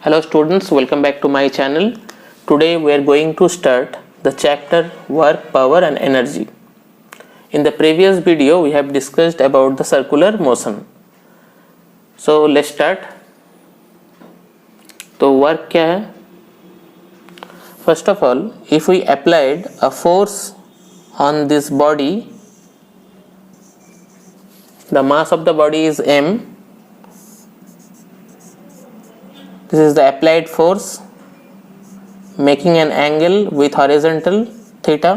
Hello students, welcome back to my channel. Today we are going to start the chapter Work, Power and Energy. In the previous video we have discussed about the circular motion. So let's start. तो work क्या है? First of all, if we applied a force on this body, the mass of the body is m. This is the applied force making an angle with horizontal theta,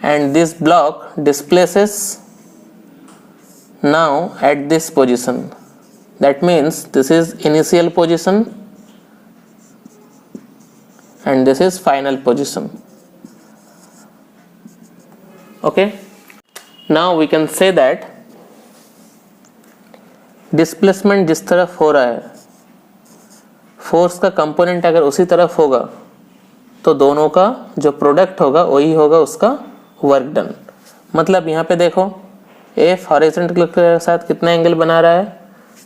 and this block displaces now at this position. That means this is initial position and this is final position. Okay, now we can say that displacement जिस तरफ हो रहा है, force का component अगर उसी तरफ होगा तो दोनों का जो प्रोडक्ट होगा वही होगा उसका वर्क डन. मतलब यहाँ पे देखो एफ हॉरिजॉन्टल के साथ कितना एंगल बना रहा है,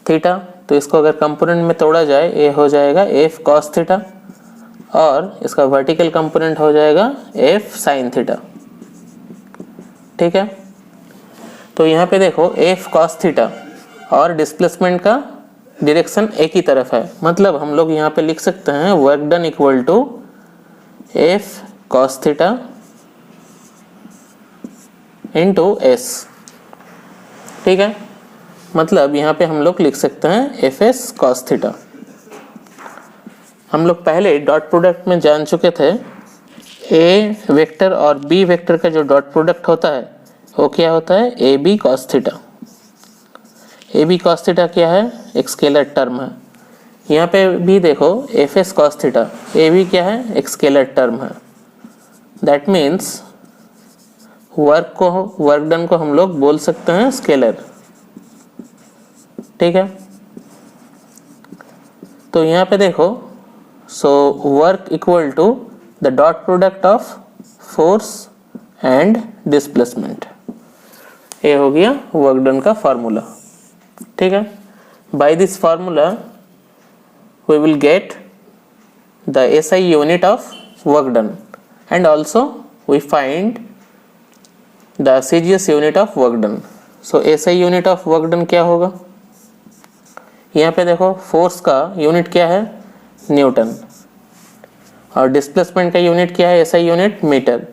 थीटा. तो इसको अगर कंपोनेंट में तोड़ा जाए ये हो जाएगा एफ कॉस थीटा और इसका वर्टिकल कंपोनेंट हो जाएगा एफ साइन थीटा. ठीक है, तो यहाँ पे देखो एफ कॉस थीटा और डिस्प्लेसमेंट का डायरेक्शन एक ही तरफ है. मतलब हम लोग यहाँ पे लिख सकते हैं work done equal to F cos theta into S. ठीक है, मतलब यहाँ पे हम लोग लिख सकते हैं एफ एस कॉस थीटा. हम लोग पहले डॉट प्रोडक्ट में जान चुके थे ए वेक्टर और बी वेक्टर का जो डॉट प्रोडक्ट होता है वो क्या होता है, A B cos theta. A B cos theta क्या है, एक स्केलर टर्म है. यहाँ पे भी देखो F S cos theta, A B क्या है, एक स्केलर टर्म है. दैट मीन्स वर्क डन को हम लोग बोल सकते हैं स्केलर. ठीक है, तो यहाँ पे देखो so work equal to the dot product of force and displacement. ये हो गया वर्क डन का फॉर्मूला. ठीक है, by this formula we will get the SI unit of work done and also we find the CGS unit of work done. So SI unit of work done क्या होगा, यहाँ पे देखो force का unit क्या है, न्यूटन, और displacement का यूनिट क्या है, SI यूनिट मीटर.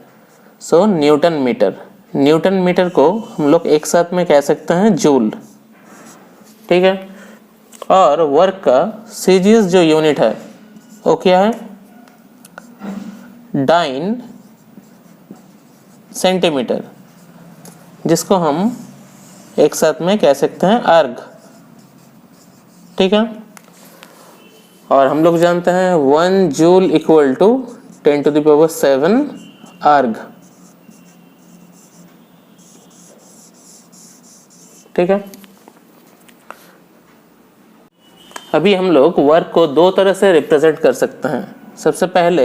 सो न्यूटन मीटर. न्यूटन मीटर को हम लोग एक साथ में कह सकते हैं जूल. ठीक है, और वर्क का सीजीएस जो यूनिट है वो क्या है, डाइन सेंटीमीटर, जिसको हम एक साथ में कह सकते हैं अर्ग. ठीक है, और हम लोग जानते हैं 1 जूल इक्वल टू 10⁷ अर्ग. ठीक है, अभी हम लोग वर्क को दो तरह से रिप्रेजेंट कर सकते हैं. सबसे पहले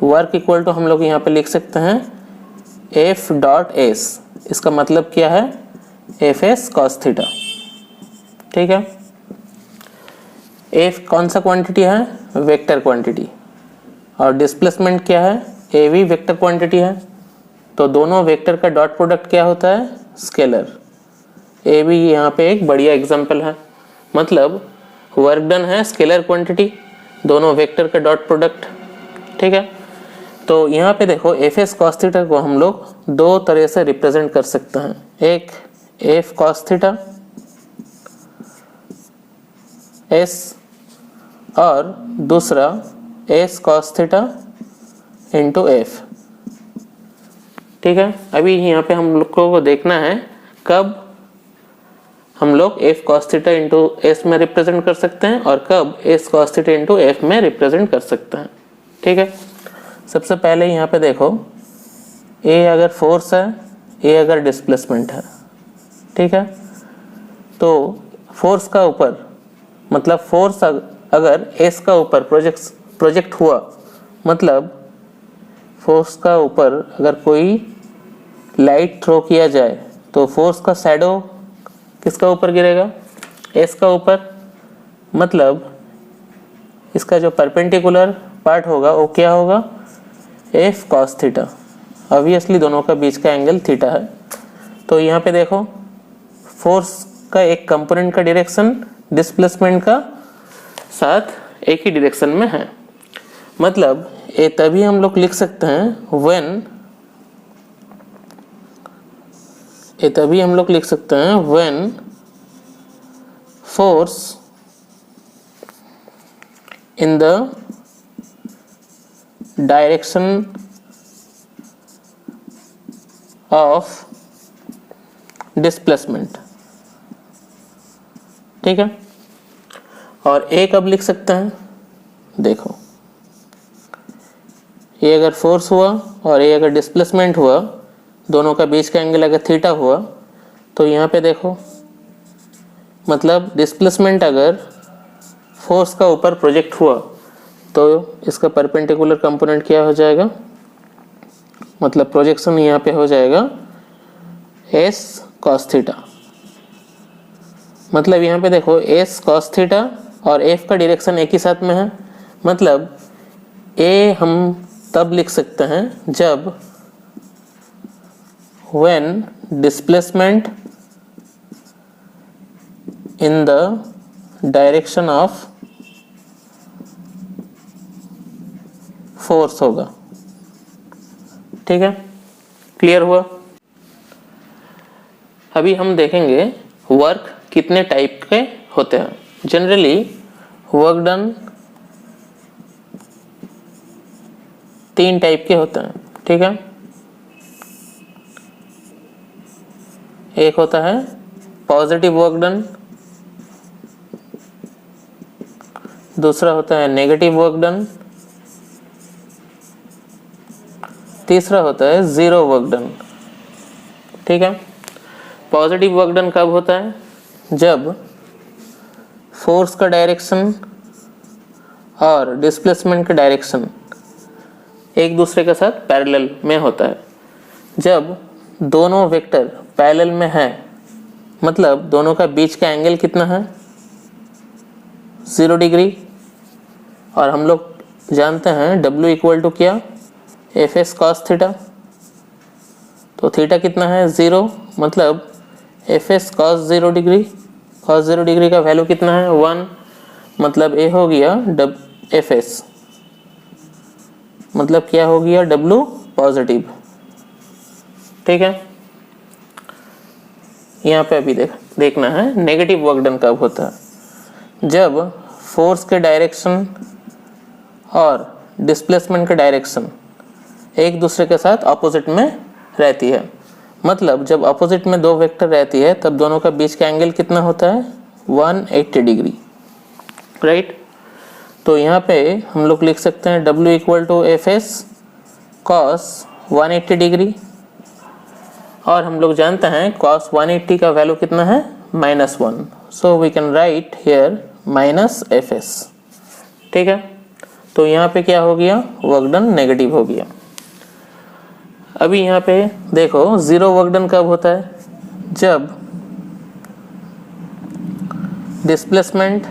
वर्क इक्वल टू हम लोग यहाँ पे लिख सकते हैं एफ डॉट एस. इसका मतलब क्या है, एफ एस कॉस थीटा. ठीक है, एफ कौन सा क्वांटिटी है, वेक्टर क्वांटिटी, और डिस्प्लेसमेंट क्या है, ए वी वेक्टर क्वांटिटी है. तो दोनों वेक्टर का डॉट प्रोडक्ट क्या होता है, स्केलर. ए वी यहाँ पे एक बढ़िया एग्जाम्पल है. मतलब वर्क डन है स्केलर क्वांटिटी, दोनों वेक्टर का डॉट प्रोडक्ट. ठीक है, तो यहाँ पे देखो एफ एस कॉस थीटा को हम लोग दो तरह से रिप्रेजेंट कर सकते हैं. एक एफ कॉस थीटा एस और दूसरा S cos theta into F. ठीक है, अभी यहाँ पे हम लोग को देखना है कब हम लोग F cos theta into S में रिप्रेजेंट कर सकते हैं और कब S cos theta into F में रिप्रेजेंट कर सकते हैं. ठीक है, सबसे पहले यहाँ पे देखो ए अगर फोर्स है, ए अगर डिस्प्लेसमेंट है. ठीक है, तो फोर्स का ऊपर मतलब फोर्स अगर एस का ऊपर प्रोजेक्ट हुआ, मतलब फोर्स का ऊपर अगर कोई लाइट थ्रो किया जाए तो फोर्स का शैडो किसका ऊपर गिरेगा, एस का ऊपर. मतलब इसका जो परपेंडिकुलर पार्ट होगा वो क्या होगा, एफ कॉस थीटा। ऑब्वियसली दोनों का बीच का एंगल थीटा है। तो यहाँ पे देखो फोर्स का एक कंपोनेंट का डायरेक्शन डिस्प्लेसमेंट का साथ एक ही डायरेक्शन में है। मतलब ये तभी हम लोग लिख सकते हैं when force in the direction of displacement. ठीक है। और ए कब लिख सकते हैं, देखो ये अगर फोर्स हुआ और ये अगर डिस्प्लेसमेंट हुआ, दोनों का बीच का एंगल अगर थीटा हुआ, तो यहाँ पे देखो मतलब डिस्प्लेसमेंट अगर फोर्स का ऊपर प्रोजेक्ट हुआ तो इसका परपेंडिकुलर कंपोनेंट क्या हो जाएगा, मतलब प्रोजेक्शन यहाँ पे हो जाएगा एस कॉस थीटा। मतलब यहाँ पे देखो एस कॉस थीटा और एफ का डायरेक्शन एक ही साथ में है। मतलब ए हम तब लिख सकते हैं जब when displacement in the direction of force होगा। ठीक है, क्लियर हुआ। अभी हम देखेंगे वर्क कितने टाइप के होते हैं। जनरली वर्क डन 3 टाइप के होते हैं। ठीक है, एक होता है पॉजिटिव वर्क डन, दूसरा होता है नेगेटिव वर्क डन, तीसरा होता है जीरो वर्क डन। ठीक है, पॉजिटिव वर्क डन कब होता है, जब फोर्स का डायरेक्शन और डिस्प्लेसमेंट का डायरेक्शन एक दूसरे के साथ पैरेलल में होता है। जब दोनों वेक्टर पैरेलल में है, मतलब दोनों का बीच का एंगल कितना है, 0 डिग्री। और हम लोग जानते हैं W इक्वल टू क्या, एफ एस कॉस थीटा। तो थीटा कितना है, 0। मतलब F S cos 0 degree, cos 0 degree का वैल्यू कितना है, 1। मतलब ए हो गया एफ एस, मतलब क्या हो गया, W पॉजिटिव। ठीक है, यहाँ पे अभी देखना है नेगेटिव वर्क डन कब होता है, जब फोर्स के डायरेक्शन और डिस्प्लेसमेंट का डायरेक्शन एक दूसरे के साथ ऑपोजिट में रहती है। मतलब जब ऑपोजिट में 2 वेक्टर रहती है तब दोनों का बीच का एंगल कितना होता है, 180 डिग्री। राइट। तो यहाँ पे हम लोग लिख सकते हैं W equal to F S cos 180 degree. और हम लोग जानते हैं cos 180 का वैल्यू कितना है, -1। So we can write here -fs। ठीक है, तो यहाँ पे क्या हो गया, वर्क डन नेगेटिव हो गया। अभी यहाँ पे देखो जीरो वर्क डन कब होता है, जब डिस्प्लेसमेंट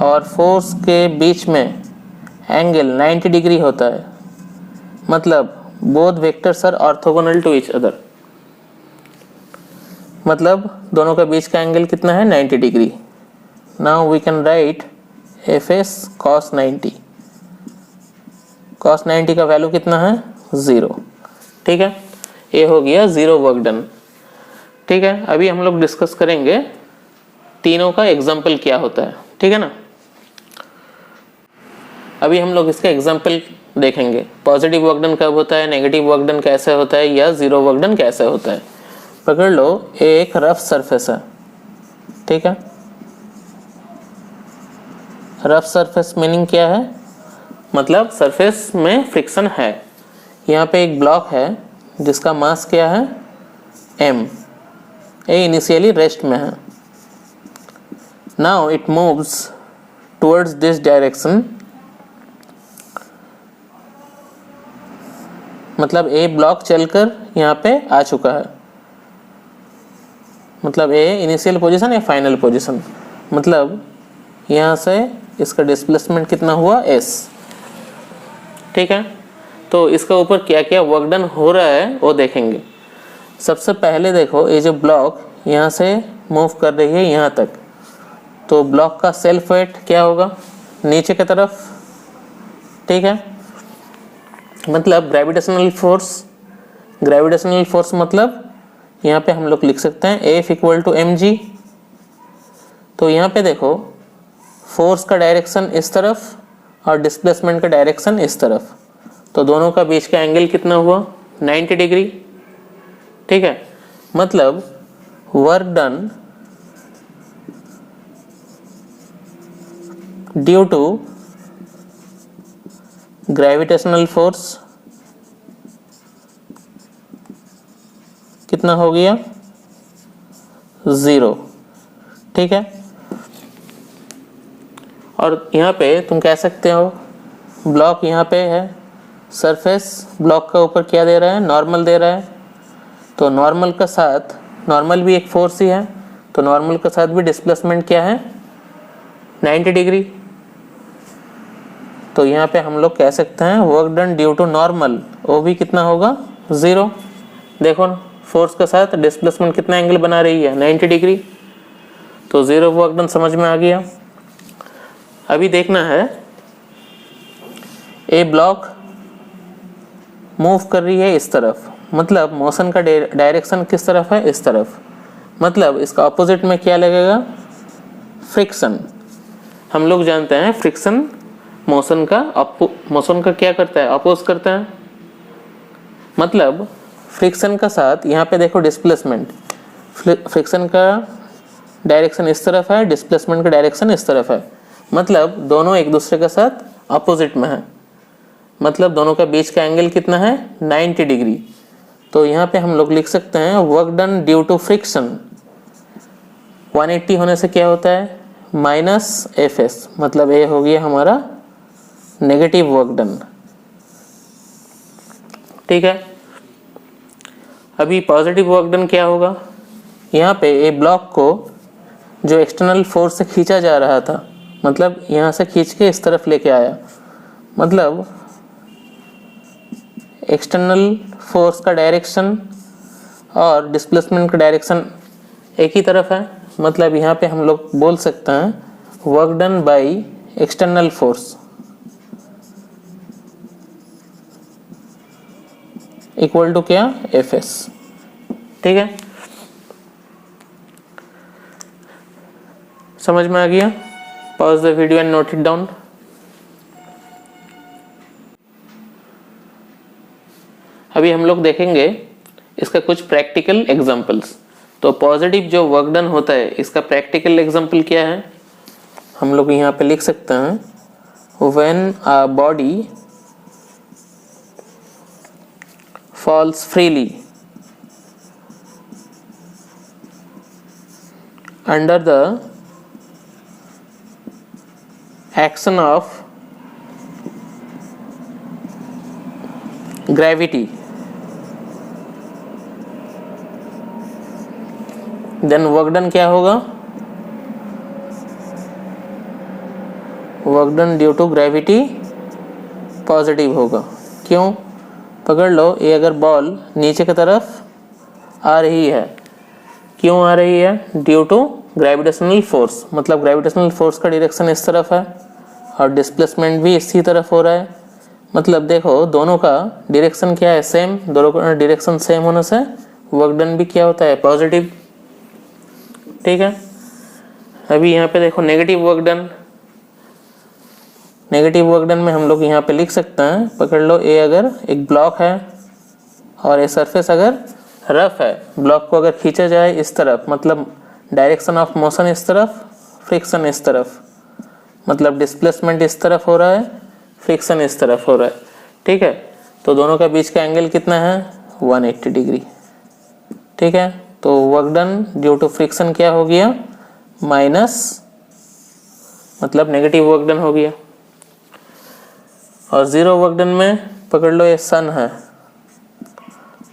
और फोर्स के बीच में एंगल 90 डिग्री होता है। मतलब both vectors are orthogonal to each other. मतलब दोनों का बीच का एंगल कितना है, 90 degree. Now we can write F S cos 90। Cos 90 का वैल्यू कितना है, 0। ठीक है, ये हो गया जीरो वर्क डन। ठीक है, अभी हम लोग डिस्कस करेंगे तीनों का एग्जाम्पल क्या होता है। ठीक है ना, अभी हम लोग इसका एग्जाम्पल देखेंगे। पॉजिटिव वर्क डन कब होता है, नेगेटिव वर्क डन कैसे होता है, या जीरो वर्क डन कैसे होता है। पकड़ लो, एक रफ सरफेस है। ठीक है, रफ सरफेस मीनिंग क्या है, मतलब सरफेस में फ्रिक्शन है। यहाँ पे एक ब्लॉक है जिसका मास क्या है, m। ये इनिशियली रेस्ट में है। Now it moves towards this direction. मतलब ए ब्लॉक चलकर यहाँ पे आ चुका है। मतलब ए इनिशियल पोजीशन या फाइनल पोजीशन। मतलब यहाँ से इसका डिस्प्लेसमेंट कितना हुआ s। ठीक है, तो इसका ऊपर क्या क्या वर्क डन हो रहा है वो देखेंगे। सबसे पहले देखो ये जो ब्लॉक यहाँ से मूव कर रही है यहाँ तक, तो ब्लॉक का सेल्फ वेट क्या होगा, नीचे की तरफ। ठीक है, मतलब ग्रेविटेशनल फोर्स मतलब यहाँ पे हम लोग लिख सकते हैं F इक्वल टू mg। तो यहाँ पे देखो फोर्स का डायरेक्शन इस तरफ और डिस्प्लेसमेंट का डायरेक्शन इस तरफ, तो दोनों का बीच का एंगल कितना हुआ 90 डिग्री। ठीक है, मतलब work done due to gravitational force कितना हो गया 0। ठीक है, और यहाँ पे तुम कह सकते हो ब्लॉक यहाँ पे है, सरफेस ब्लॉक का ऊपर क्या दे रहा है, नॉर्मल दे रहा है। तो नॉर्मल का साथ, नॉर्मल भी एक फोर्स ही है, तो नॉर्मल के साथ भी डिस्प्लेसमेंट क्या है 90 डिग्री। तो यहाँ पे हम लोग कह सकते हैं work done due to normal, वो भी कितना होगा 0। देखो फोर्स के साथ डिस्प्लेसमेंट कितना एंगल बना रही है 90 डिग्री, तो 0 वर्क डन समझ में आ गया। अभी देखना है ए ब्लॉक मूव कर रही है इस तरफ, मतलब मोशन का डायरेक्शन किस तरफ है, इस तरफ। मतलब इसका ऑपोजिट में क्या लगेगा, फ्रिक्शन। हम लोग जानते हैं फ्रिक्शन मोशन का क्या करता है, अपोज करता है। मतलब फ्रिक्शन का साथ यहाँ पे देखो डिस्प्लेसमेंट, फ्रिक्शन का डायरेक्शन इस तरफ है, डिस्प्लेसमेंट का डायरेक्शन इस तरफ है, मतलब दोनों एक दूसरे के साथ अपोजिट में है। मतलब दोनों का बीच का एंगल कितना है 90 डिग्री। तो यहाँ पे हम लोग लिख सकते हैं work done due to friction 180 होने से क्या होता है -Fs, मतलब ये हो गया हमारा नेगेटिव वर्क डन। ठीक है, अभी पॉजिटिव वर्क डन क्या होगा, यहाँ पे ये ब्लॉक को जो एक्सटर्नल फोर्स से खींचा जा रहा था, मतलब यहाँ से खींच के इस तरफ लेके आया, मतलब एक्सटर्नल फोर्स का डायरेक्शन और डिस्प्लेसमेंट का डायरेक्शन एक ही तरफ है। मतलब यहाँ पे हम लोग बोल सकते हैं work done by external force equal to क्या Fs। ठीक है, समझ में आ गया। Pause the video and note it down. अभी हम लोग देखेंगे इसका कुछ प्रैक्टिकल एग्जांपल्स। तो पॉजिटिव जो वर्क डन होता है इसका प्रैक्टिकल एग्जांपल क्या है, हम लोग यहाँ पे लिख सकते हैं when a body falls freely under the action of gravity, then work done क्या होगा, work done due to gravity positive होगा। क्यों, पकड़ लो, ये अगर बॉल नीचे की तरफ आ रही है, क्यों आ रही है, ड्यू टू ग्रेविटेशनल फोर्स, मतलब ग्रेविटेशनल फोर्स का डायरेक्शन इस तरफ है और डिस्प्लेसमेंट भी इसी तरफ हो रहा है। मतलब देखो दोनों का डायरेक्शन क्या है, सेम, दोनों का डायरेक्शन सेम होने से वर्क डन भी क्या होता है, पॉजिटिव। ठीक है, अभी यहाँ पे देखो negative work done. Negative work done में हम लोग यहाँ पे लिख सकते हैं, पकड़ लो, ये अगर एक ब्लॉक है और ये सरफेस अगर रफ है, ब्लॉक को अगर खींचा जाए इस तरफ, मतलब डायरेक्शन ऑफ मोशन इस तरफ, फ्रिक्शन इस तरफ, मतलब डिस्प्लेसमेंट इस तरफ हो रहा है, फ्रिक्शन इस तरफ हो रहा है। ठीक है, तो दोनों का बीच का एंगल कितना है 180 डिग्री। ठीक है, तो work done due to friction क्या हो गया माइनस, मतलब नेगेटिव वर्क डन हो गया। और 0 वर्क डन में पकड़ लो, ये सन है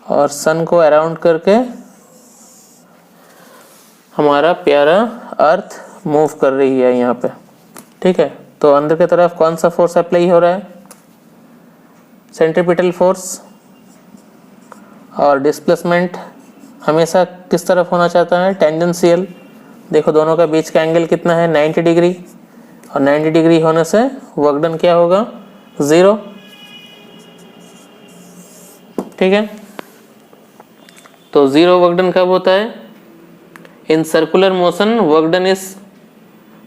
और सन को अराउंड करके हमारा प्यारा अर्थ मूव कर रही है यहाँ पे। ठीक है, तो अंदर की तरफ कौन सा फोर्स अप्लाई हो रहा है? Centripetal force. और डिस्प्लेसमेंट हमेशा किस तरफ होना चाहता है? टेंजेंशियल। देखो दोनों का बीच का एंगल कितना है? 90 डिग्री। और 90 डिग्री होने से वर्क डन क्या होगा? 0। ठीक है, तो 0 वर्क डन कब होता है? In circular motion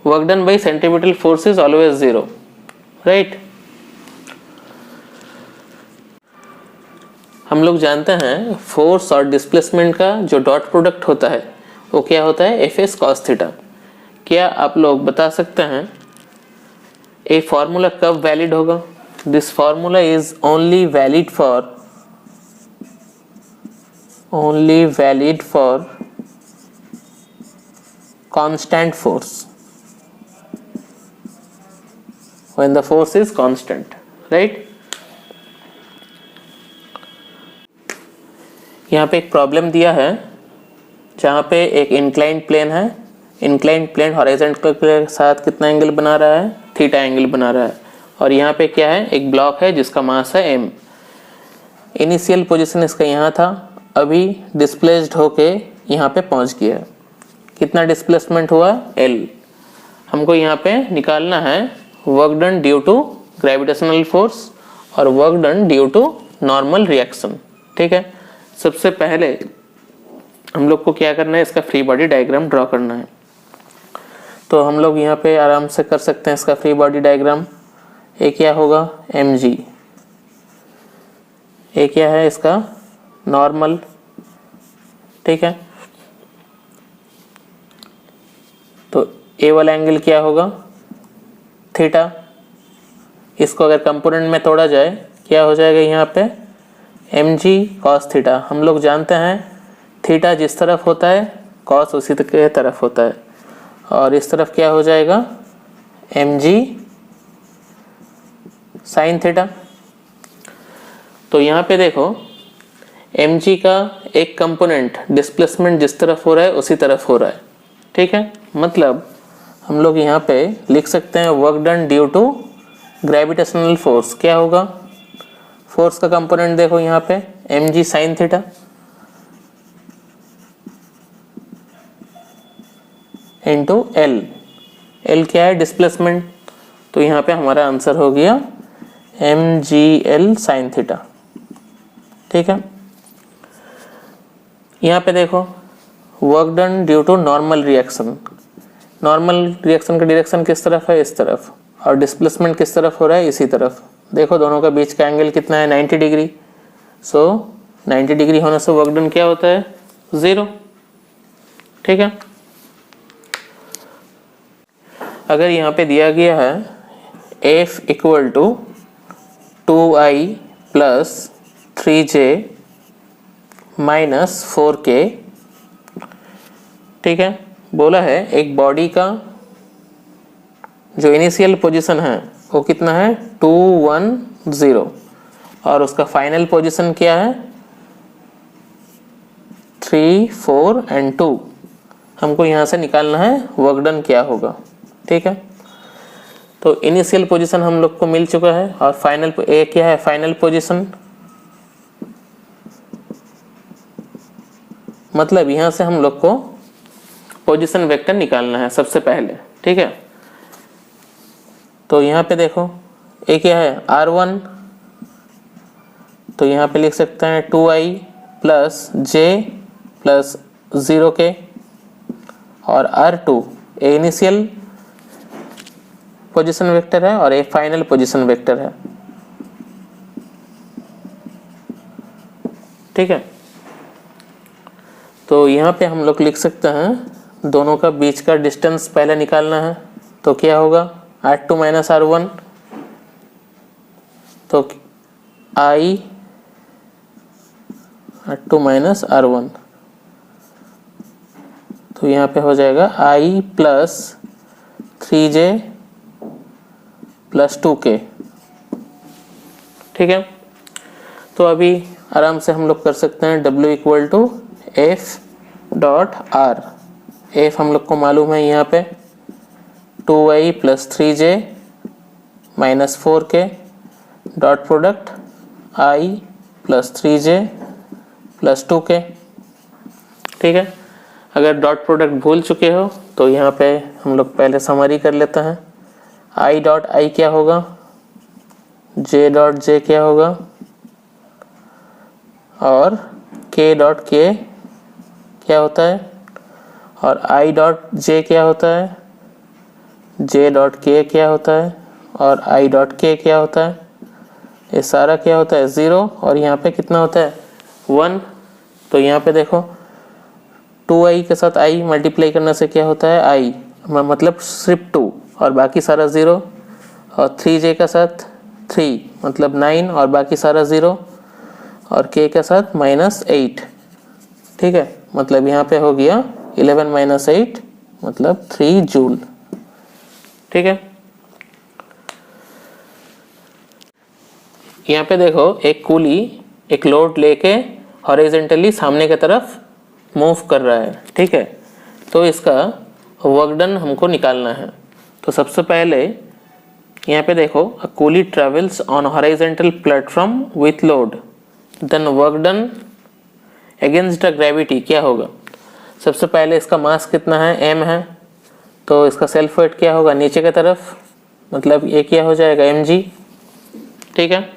work done by centripetal force is always 0, right. हम लोग जानते हैं फोर्स और डिस्प्लेसमेंट का जो डॉट प्रोडक्ट होता है वो क्या होता है? F S cos theta. क्या आप लोग बता सकते हैं ये फॉर्मूला कब वैलिड होगा? This formula is only valid for constant force, when the force is constant, right? यहाँ पे एक प्रॉब्लम दिया है जहाँ पे एक इंक्लाइंड प्लेन है। इंक्लाइंड प्लेन हॉरिजॉन्टल के साथ कितना एंगल बना रहा है? थीटा एंगल बना रहा है। और यहाँ पे क्या है? एक ब्लॉक है जिसका मास है m। इनिशियल पोजीशन इसका यहाँ था, अभी डिस्प्लेस्ड होके यहाँ पे पहुँच गया है। कितना डिस्प्लेसमेंट हुआ? L। हमको यहाँ पे निकालना है work done due to gravitational force और work done due to normal reaction. ठीक है, सबसे पहले हम लोग को क्या करना है? इसका फ्री बॉडी डायग्राम ड्रॉ करना है। तो हम लोग यहाँ पे आराम से कर सकते हैं इसका फ्री बॉडी डायग्राम। ये क्या होगा? mg। ये क्या है? इसका नॉर्मल। ठीक है, तो ए वाला एंगल क्या होगा? थीटा। इसको अगर कंपोनेंट में तोड़ा जाए क्या हो जाएगा? यहाँ पे mg cos थीटा। हम लोग जानते हैं थीटा जिस तरफ होता है cos उसी के तरफ होता है। और इस तरफ क्या हो जाएगा? mg sin theta. तो यहाँ पे देखो mg का एक कंपोनेंट डिस्प्लेसमेंट जिस तरफ हो रहा है उसी तरफ हो रहा है। ठीक है, मतलब हम लोग यहाँ पे लिख सकते हैं work done due to gravitational force. क्या होगा? फोर्स का कंपोनेंट देखो यहाँ पे mg sin theta into L। L क्या है? डिस्प्लेसमेंट। तो यहाँ पे हमारा आंसर हो गया mgl sin थीटा। ठीक है, यहाँ पे देखो work done due to normal reaction. Normal reaction का डायरेक्शन किस तरफ है? इस तरफ। और डिस्प्लेसमेंट किस तरफ हो रहा है? इसी तरफ। देखो दोनों का बीच का एंगल कितना है? 90 डिग्री। सो 90 डिग्री होने से वर्क डन क्या होता है? 0। ठीक है, अगर यहाँ पे दिया गया है F equal to 2i plus 3j minus 4k। ठीक है, बोला है एक बॉडी का जो इनिशियल पोजीशन है वो कितना है? 2 1 0 और उसका फाइनल पोजीशन क्या है? 3 4 एंड 2। हमको यहाँ से निकालना है वर्क डन क्या होगा। ठीक है, तो इनिशियल पोजीशन हम लोग को मिल चुका है और फाइनल ए क्या है? Final position. मतलब यहाँ से हम लोग को पोजीशन वेक्टर निकालना है सबसे पहले। ठीक है, तो यहाँ पे देखो ए क्या है? r1। तो यहाँ पे लिख सकते हैं 2i plus j plus 0k। और r2 ए इनिशियल पोजीशन वेक्टर है और ए फाइनल पोजीशन वेक्टर है। ठीक है, तो यहाँ पे हम लोग लिख सकते हैं दोनों का बीच का डिस्टेंस पहले निकालना है। तो क्या होगा? r2 minus r1। तो i r2 माइनस r1। तो यहाँ पे हो जाएगा i plus 3j plus 2k। ठीक है, तो अभी आराम से हम लोग कर सकते हैं W equal to F dot R. F हम लोग को मालूम है यहाँ पे 2i plus 3j minus 4k dot product i plus 3j plus 2k। ठीक है, अगर डॉट प्रोडक्ट भूल चुके हो तो यहाँ पे हम लोग पहले समरी कर लेते हैं। i डॉट i क्या होगा, j डॉट j क्या होगा, और k डॉट k क्या होता है, और i डॉट j क्या होता है, j डॉट k क्या होता है, और i डॉट k क्या होता है। ये सारा क्या होता है 0, और यहाँ पे कितना होता है 1। तो यहाँ पे देखो 2i के साथ i मल्टीप्लाई करने से क्या होता है i, मतलब सिर्फ 2 और बाकी सारा 0, और 3j के साथ 3 मतलब 9 और बाकी सारा 0, और k के साथ -8। ठीक है, मतलब यहाँ पे हो गया 11 - 8 मतलब 3 जूल। ठीक है, यहाँ पे देखो एक कूली एक लोड लेके हॉरिजॉन्टली सामने की तरफ मूव कर रहा है। ठीक है, तो इसका वर्क डन हमको निकालना है। तो सबसे पहले यहाँ पे देखो a coolie travels on horizontal platform with load, then work done against the gravity क्या होगा। सबसे पहले इसका मास कितना है m है, तो इसका सेल्फ वेट क्या होगा नीचे की तरफ, मतलब ये क्या हो जाएगा mg। ठीक है,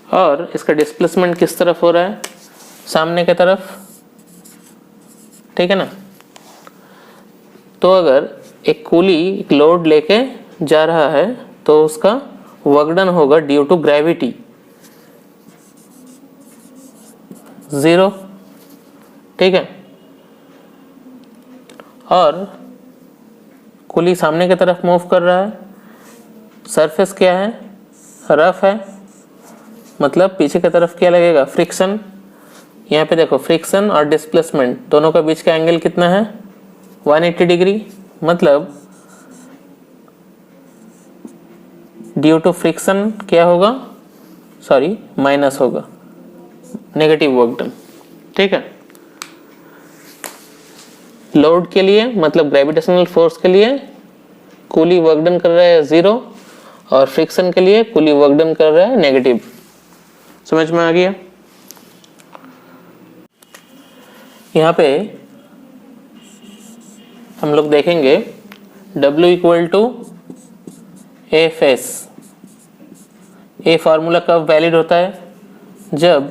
और इसका डिस्प्लेसमेंट किस तरफ हो रहा है, सामने की तरफ। ठीक है ना, तो अगर एक कूली एक लोड लेके जा रहा है तो उसका वर्क डन होगा ड्यू टू ग्रेविटी 0। ठीक है, और कूली सामने की तरफ मूव कर रहा है, सरफेस क्या है रफ है, मतलब पीछे की तरफ क्या लगेगा फ्रिक्शन। यहाँ पे देखो फ्रिक्शन और डिस्प्लेसमेंट दोनों का बीच का एंगल कितना है 180 डिग्री, मतलब ड्यू टू फ्रिक्शन क्या होगा, सॉरी माइनस होगा, नेगेटिव वर्क डन। ठीक है, लोड के लिए मतलब ग्रेविटेशनल फोर्स के लिए कूली वर्क डन कर रहा है 0, और फ्रिक्शन के लिए कूली वर्क डन कर रहा है नेगेटिव। समझ में आ गया। यहाँ पे हम लोग देखेंगे W equal to F S. ये फार्मूला कब वैलिड होता है, जब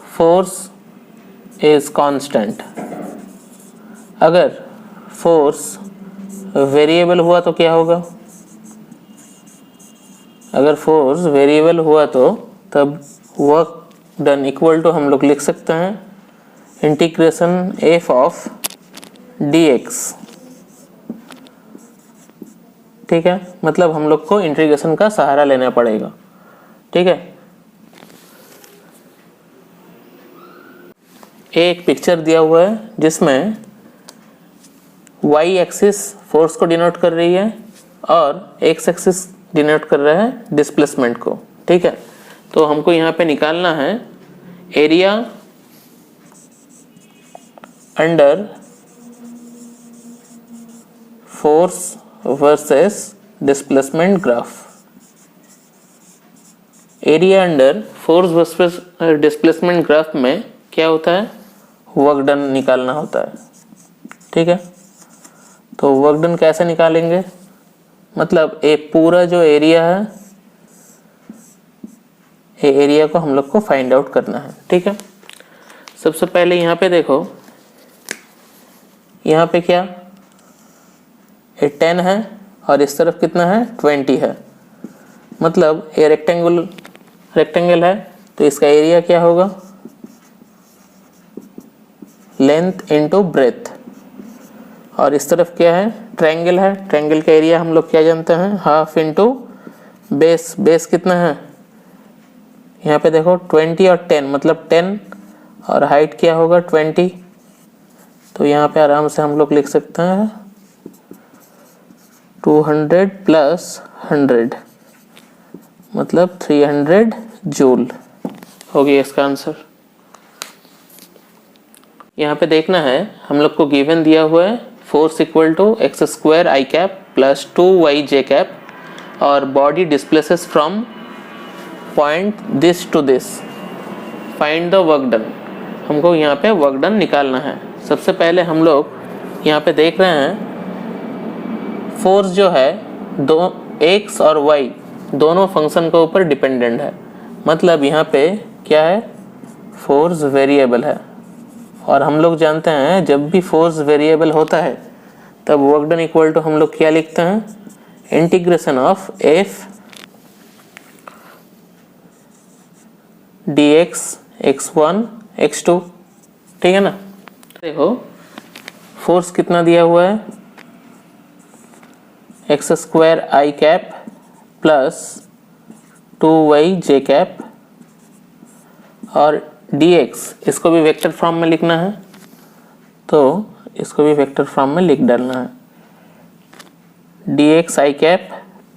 फोर्स इज कांस्टेंट। अगर फोर्स वेरिएबल हुआ तो क्या होगा, अगर फोर्स वेरिएबल हुआ तो तब वर्क डन इक्वल टू हम लोग लिख सकते हैं इंटीग्रेशन एफ ऑफ dx। ठीक है, मतलब हम लोग को इंटीग्रेशन का सहारा लेना पड़ेगा। ठीक है, एक पिक्चर दिया हुआ है जिसमें y एक्सिस फोर्स को डिनोट कर रही है और x एक्सिस डिनोट कर रहा है डिस्प्लेसमेंट को। ठीक है, तो हमको यहाँ पे निकालना है area under force versus displacement graph. Area under force versus displacement graph में क्या होता है वर्क डन निकालना होता है। ठीक है, तो वर्क डन कैसे निकालेंगे, मतलब ये पूरा जो एरिया है ये एरिया को हम लोग को फाइंड आउट करना है। ठीक है, सबसे पहले यहाँ पे देखो, यहाँ पे क्या ये 10 है और इस तरफ कितना है 20 है, मतलब ये रेक्टेंगल है तो इसका एरिया क्या होगा लेंथ इनटू ब्रेथ, और इस तरफ क्या है ट्रायंगल है, ट्रायंगल का एरिया हम लोग क्या जानते हैं हाफ इनटू बेस। बेस कितना है यहाँ पे देखो 20 और 10 मतलब 10, और हाइट क्या होगा 20, तो यहाँ पे आराम से हम लोग लिख सकते हैं 200 प्लस 100 मतलब 300 जूल हो गया इसका आंसर। यहाँ पे देखना है हम लोग को गिवन दिया हुआ है force equal to x² i cap plus 2y j cap और body displaces from point this to this, find the work done. हमको यहाँ पे वर्क डन निकालना है। सबसे पहले हम लोग यहाँ पे देख रहे हैं फोर्स जो है दो x और y दोनों फंक्शन के ऊपर डिपेंडेंट है, मतलब यहाँ पे क्या है, फोर्स वेरिएबल है। और हम लोग जानते हैं जब भी फोर्स वेरिएबल होता है तब वर्क डन इक्वल टू हम लोग क्या लिखते हैं, integration of f dx x1 x2, ठीक है ना। देखो फोर्स कितना दिया हुआ है, एक्स स्क्वायर आई कैप प्लस 2y जे कैप, और dx इसको भी वेक्टर फॉर्म में लिखना है, तो इसको भी वेक्टर फॉर्म में लिख डालना है, dx आई कैप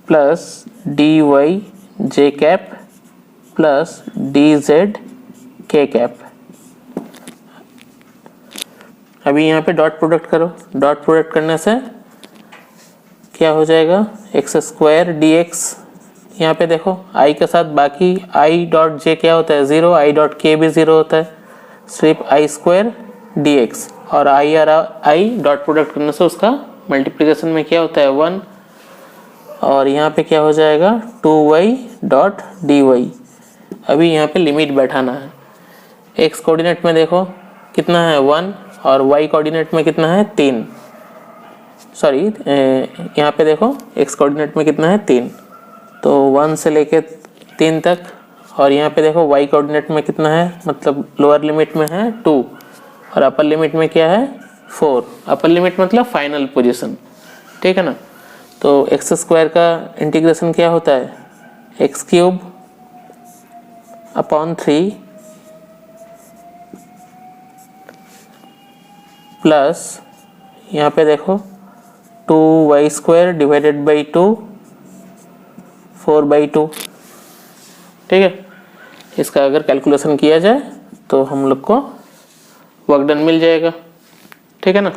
प्लस dy जे कैप प्लस dz के कैप। अभी यहाँ पे डॉट प्रोडक्ट करो, डॉट प्रोडक्ट करने से क्या हो जाएगा, एक्स स्क्वायर डी एक्स, यहाँ पे देखो आई के साथ बाकी आई डॉट जे क्या होता है, ज़ीरो, आई डॉट के भी ज़ीरो होता है, सिर्फ आई स्क्वायर डी एक्स, और आई और आई डॉट प्रोडक्ट करने से उसका मल्टीप्लिकेशन में क्या होता है 1, और यहाँ पे क्या हो जाएगा 2y डॉट डी वाई। अभी यहाँ पे लिमिट बैठाना है, एक्स कोऑर्डिनेट में देखो कितना है 1 और वाई कोऑर्डिनेट में कितना है 3, सॉरी यहाँ पे देखो एक्स कोऑर्डिनेट में कितना है 3, तो 1 से लेके 3 तक, और यहाँ पे देखो वाई कोऑर्डिनेट में कितना है, मतलब लोअर लिमिट में है 2 और अपर लिमिट में क्या है 4, अपर लिमिट मतलब फाइनल पोजीशन, ठीक है ना। तो एक्स स्क्वायर का इंटीग्रेशन क्या होता है, एक्स क्यूब अपॉन 3 प्लस यहाँ पे देखो 2y स्क्वायर डिवाइडेड बाई 2 4/2, ठीक है। इसका अगर कैलकुलेशन किया जाए तो हम लोग को वर्क डन मिल जाएगा, ठीक है ना।